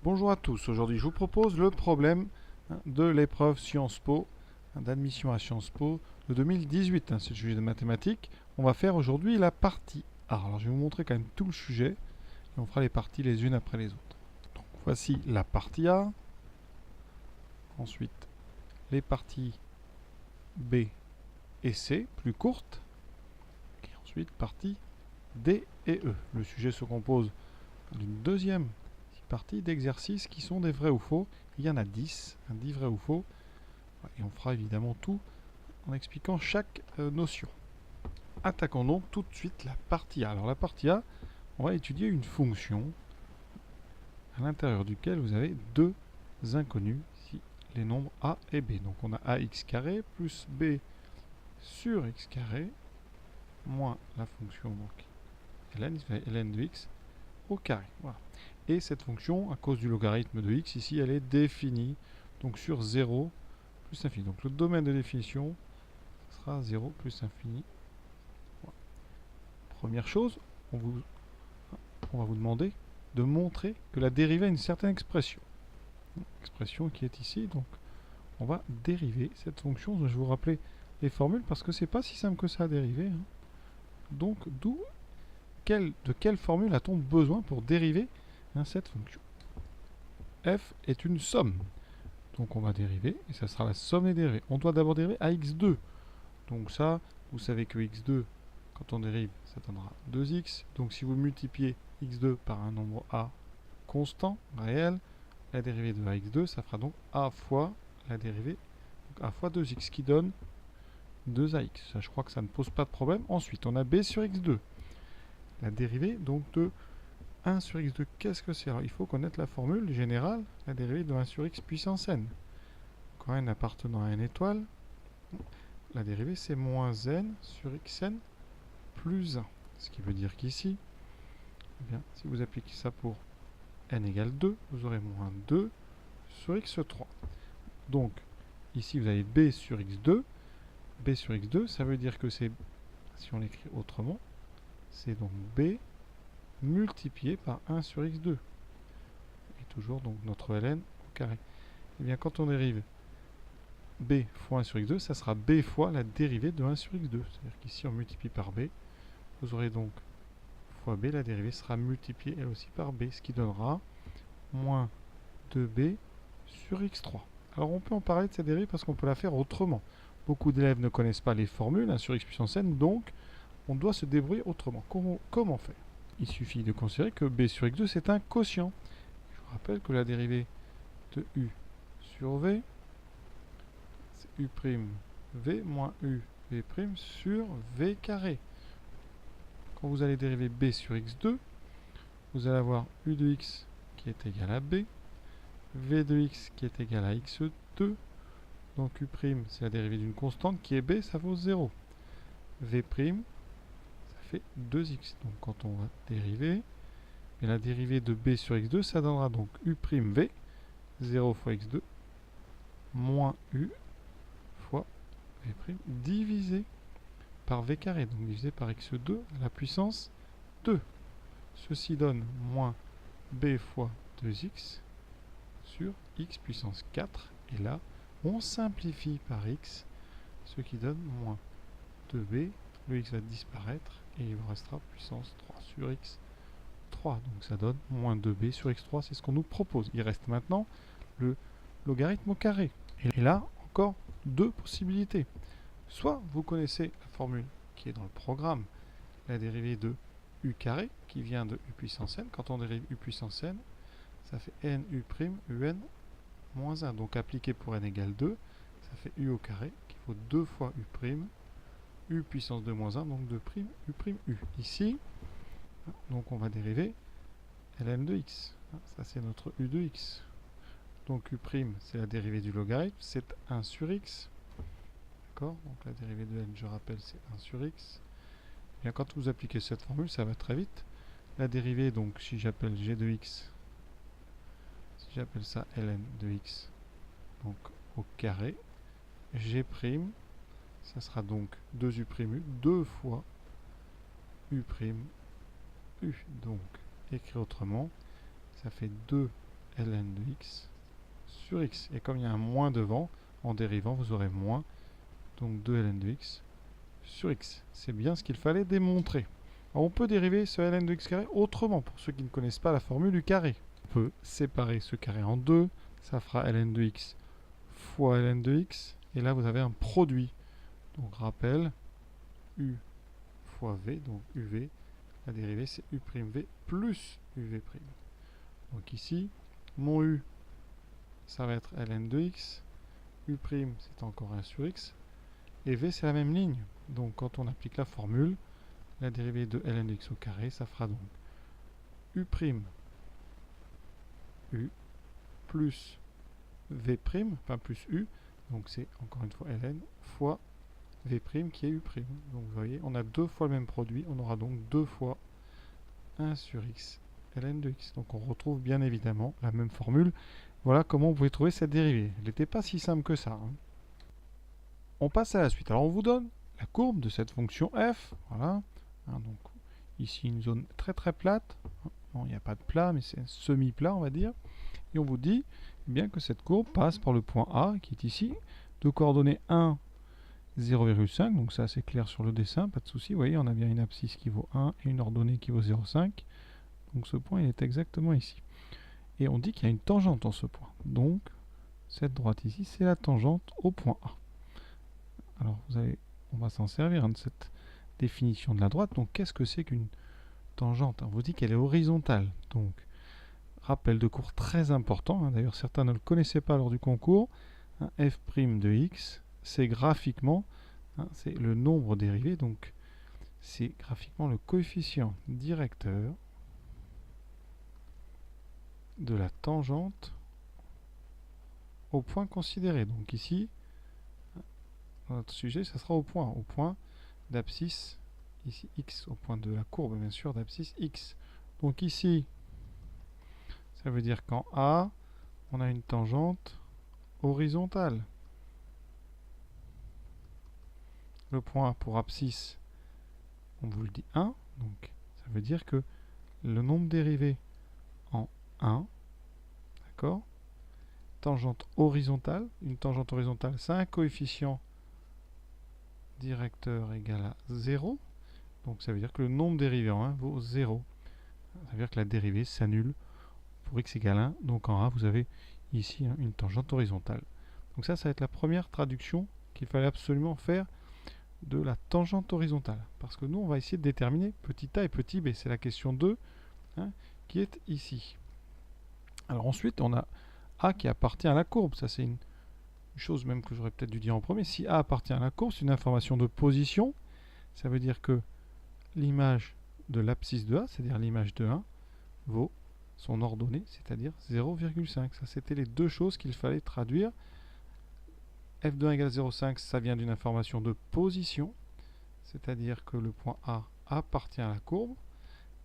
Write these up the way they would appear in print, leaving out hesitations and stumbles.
Bonjour à tous, aujourd'hui je vous propose le problème de l'épreuve Sciences Po, d'admission à Sciences Po de 2018, c'est le sujet de mathématiques. On va faire aujourd'hui la partie A. Alors je vais vous montrer quand même tout le sujet et on fera les parties les unes après les autres. Donc voici la partie A, ensuite les parties B et C, plus courtes, et ensuite partie D et E. Le sujet se compose d'une deuxième partie d'exercices qui sont des vrais ou faux. Il y en a 10, 10 vrais ou faux. Et on fera évidemment tout en expliquant chaque notion. Attaquons donc tout de suite la partie A. Alors la partie A, on va étudier une fonction à l'intérieur duquel vous avez deux inconnus, ici les nombres A et B. Donc on a ax carré plus b sur x carré moins la fonction donc ln de x au carré. Voilà. Et cette fonction, à cause du logarithme de x, ici, elle est définie donc sur 0 plus infini. Donc le domaine de définition sera 0 plus infini. Voilà. Première chose, on va vous demander de montrer que la dérivée a une certaine expression. Expression qui est ici, donc on va dériver cette fonction. Je vais vous rappeler les formules parce que c'est pas si simple que ça à dériver. Donc de quelle formule a-t-on besoin pour dériver cette fonction? F est une somme. Donc on va dériver, et ça sera la somme des dérivées. On doit d'abord dériver à x2. Donc ça, vous savez que x2, quand on dérive, ça donnera 2x. Donc si vous multipliez x2 par un nombre a constant, réel, la dérivée de ax2, ça fera donc a fois la dérivée, donc a fois 2x, qui donne 2ax. Ça, je crois que ça ne pose pas de problème. Ensuite, on a b sur x2. La dérivée donc de 1 sur x2, qu'est-ce que c'est? Alors, il faut connaître la formule générale, la dérivée de 1 sur x puissance n. Quand n appartenant à n étoile, la dérivée c'est moins n sur xn plus 1. Ce qui veut dire qu'ici, eh bien, si vous appliquez ça pour n égale 2, vous aurez moins 2 sur x3. Donc, ici vous avez b sur x2. b sur x2, ça veut dire que c'est, si on l'écrit autrement, c'est donc b multiplié par 1 sur x2. Et toujours donc notre ln au carré. Et bien quand on dérive b fois 1 sur x2, ça sera b fois la dérivée de 1 sur x2. C'est-à-dire qu'ici on multiplie par b. Vous aurez donc fois b, la dérivée sera multipliée elle aussi par b, ce qui donnera moins 2b sur x3. Alors on peut en parler de cette dérivée parce qu'on peut la faire autrement. Beaucoup d'élèves ne connaissent pas les formules 1 sur x puissance n, donc on doit se débrouiller autrement. Comment faire? Il suffit de considérer que b sur x2 c'est un quotient. Je vous rappelle que la dérivée de u sur v, c'est u' v moins u v' sur v carré. Quand vous allez dériver b sur x2, vous allez avoir u de x qui est égal à b, v de x qui est égal à x2, donc u' c'est la dérivée d'une constante qui est b, ça vaut 0. v', ça fait 2x. Donc quand on va dériver, et la dérivée de b sur x2, ça donnera donc u'v, 0 fois x2, moins u fois v' divisé par v carré, donc divisé par x2 à la puissance 2. Ceci donne moins b fois 2x sur x puissance 4. Et là, on simplifie par x, ce qui donne moins 2b. Le x va disparaître et il vous restera puissance 3 sur x 3. Donc ça donne moins 2b sur x3, c'est ce qu'on nous propose. Il reste maintenant le logarithme au carré. Et là, encore deux possibilités. Soit vous connaissez la formule qui est dans le programme, la dérivée de u carré, qui vient de u puissance n. Quand on dérive u puissance n, ça fait n u' un moins 1. Donc appliqué pour n égale 2, ça fait u au carré, qui vaut 2 fois u puissance 2 moins 1, donc 2' u'. Ici, donc on va dériver ln de x. Ça c'est notre u de x. Donc u' c'est la dérivée du logarithme, c'est 1 sur x. D'accord? Donc la dérivée de n, je rappelle, c'est 1 sur x. Et bien, quand vous appliquez cette formule, ça va très vite. La dérivée, donc si j'appelle g de x, si j'appelle ça ln de x, donc au carré, g', ça sera donc 2u', 2 fois u', u. Donc, écrit autrement, ça fait 2 ln de x sur x. Et comme il y a un moins devant, en dérivant, vous aurez moins, donc 2 ln de x sur x. C'est bien ce qu'il fallait démontrer. Alors on peut dériver ce ln de x carré autrement, pour ceux qui ne connaissent pas la formule du carré. On peut séparer ce carré en deux, ça fera ln de x fois ln de x, et là vous avez un produit. Donc rappel, u fois v, donc uv, la dérivée c'est u'v plus uv'. Donc ici, mon u, ça va être ln de x, u' c'est encore 1 sur x, et v c'est la même ligne. Donc quand on applique la formule, la dérivée de ln de x au carré, ça fera donc u' u plus v', enfin plus u, donc c'est encore une fois ln fois v' qui est u'. Donc vous voyez, on a deux fois le même produit, on aura donc deux fois 1 sur x ln de x. Donc on retrouve bien évidemment la même formule. Voilà comment vous pouvez trouver cette dérivée. Elle n'était pas si simple que ça. On passe à la suite. Alors on vous donne la courbe de cette fonction f. Voilà. Donc ici une zone très très plate. Bon, il n'y a pas de plat, mais c'est un semi-plat, on va dire. Et on vous dit bien que cette courbe passe par le point A, qui est ici, de coordonnées 1, 0,5. Donc ça c'est clair sur le dessin, pas de souci. Vous voyez, on a bien une abscisse qui vaut 1 et une ordonnée qui vaut 0,5. Donc ce point il est exactement ici. Et on dit qu'il y a une tangente en ce point. Donc cette droite ici, c'est la tangente au point A. Alors on va s'en servir de cette définition de la droite. Donc qu'est-ce que c'est qu'une tangente? On vous dit qu'elle est horizontale. Donc rappel de cours très important. D'ailleurs certains ne le connaissaient pas lors du concours. F' de x, c'est graphiquement, c'est le nombre dérivé. Donc c'est graphiquement le coefficient directeur de la tangente au point considéré. Donc ici, dans notre sujet, ça sera au point d'abscisse, ici x, au point de la courbe bien sûr d'abscisse x. Donc ici, ça veut dire qu'en A, on a une tangente horizontale. Le point pour abscisse, on vous le dit 1, donc ça veut dire que le nombre dérivé en 1, d'accord, tangente horizontale, une tangente horizontale, c'est un coefficient directeur égal à 0, donc ça veut dire que le nombre dérivé en 1 vaut 0. Ça veut dire que la dérivée s'annule pour x égale 1, donc en A vous avez ici une tangente horizontale. Donc ça va être la première traduction qu'il fallait absolument faire de la tangente horizontale, parce que nous on va essayer de déterminer petit a et petit b, c'est la question 2 qui est ici. Alors ensuite on a A qui appartient à la courbe, ça c'est une chose même que j'aurais peut-être dû dire en premier. Si A appartient à la courbe, c'est une information de position, ça veut dire que l'image de l'abscisse de A, c'est-à-dire l'image de 1, vaut son ordonnée, c'est-à-dire 0,5. Ça c'était les deux choses qu'il fallait traduire. F de 1 égale 0,5, ça vient d'une information de position, c'est-à-dire que le point A appartient à la courbe,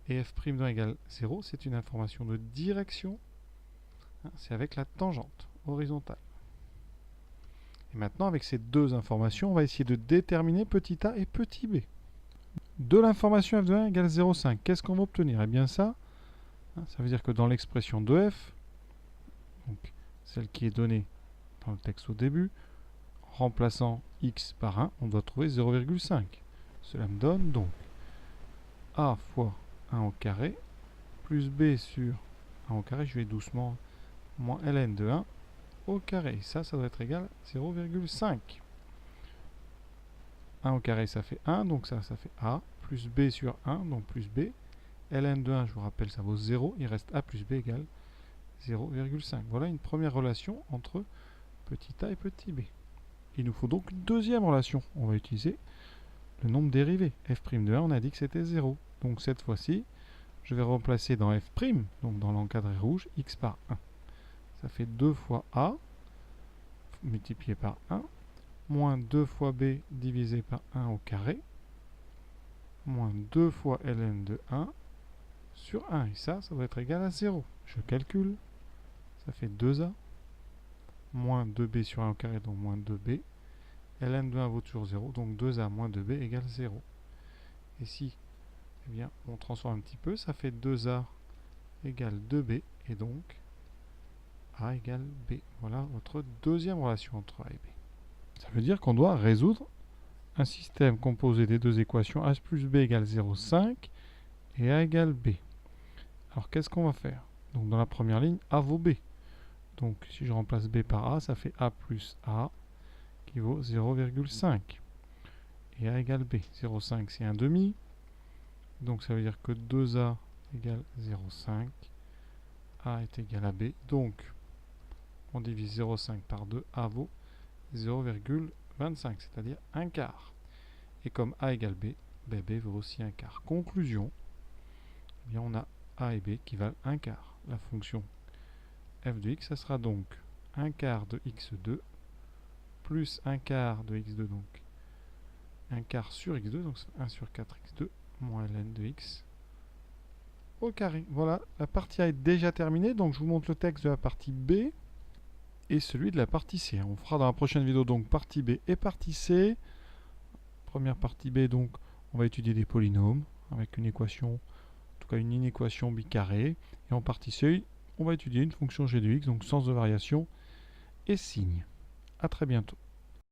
et f' de 1 égale 0, c'est une information de direction, c'est avec la tangente horizontale. Et maintenant, avec ces deux informations, on va essayer de déterminer petit a et petit b. De l'information f de 1 égale 0,5, qu'est-ce qu'on va obtenir? Eh bien ça veut dire que dans l'expression de f, donc celle qui est donnée dans le texte au début, remplaçant x par 1, on doit trouver 0,5. Cela me donne donc a fois 1 au carré plus b sur 1 au carré, je vais doucement, moins ln de 1 au carré. Ça doit être égal à 0,5. 1 au carré, ça fait 1, donc ça fait a, plus b sur 1, donc plus b. ln de 1, je vous rappelle, ça vaut 0, il reste a plus b égale 0,5. Voilà une première relation entre petit a et petit b. Il nous faut donc une deuxième relation. On va utiliser le nombre dérivé. F' de 1, on a dit que c'était 0. Donc cette fois-ci, je vais remplacer dans f', donc dans l'encadré rouge, x par 1. Ça fait 2 fois a, multiplié par 1, moins 2 fois b divisé par 1 au carré, moins 2 fois ln de 1 sur 1. Et ça doit être égal à 0. Je calcule. Ça fait 2a, moins 2b sur 1 au carré, donc moins 2b. ln de 1 vaut toujours 0, donc 2a moins 2b égale 0. Et si on transforme un petit peu, ça fait 2a égale 2b, et donc A égale B. Voilà votre deuxième relation entre A et B. Ça veut dire qu'on doit résoudre un système composé des deux équations A plus B égale 0,5 et A égale B. Alors qu'est-ce qu'on va faire? Donc dans la première ligne, A vaut B. Donc si je remplace B par A, ça fait A plus A qui vaut 0,5. Et A égale B. 0,5 c'est 1,5. Donc ça veut dire que 2A égale 0,5. A est égal à B. Donc on divise 0,5 par 2. A vaut 0,25, c'est-à-dire un quart. Et comme A égale B, B vaut aussi un quart. Conclusion, eh bien on a A et B qui valent un quart. La fonction f de x, ça sera donc un quart de x2 plus un quart de x2, donc un quart sur x2, donc 1 sur 4x2 moins ln de x au carré. Voilà, la partie A est déjà terminée, donc je vous montre le texte de la partie B et celui de la partie C. On fera dans la prochaine vidéo donc partie B et partie C. Première partie B, donc on va étudier des polynômes avec une équation, en tout cas une inéquation bicarrée. Et en partie C, on va étudier une fonction g de x, donc sens de variation et signe. A très bientôt.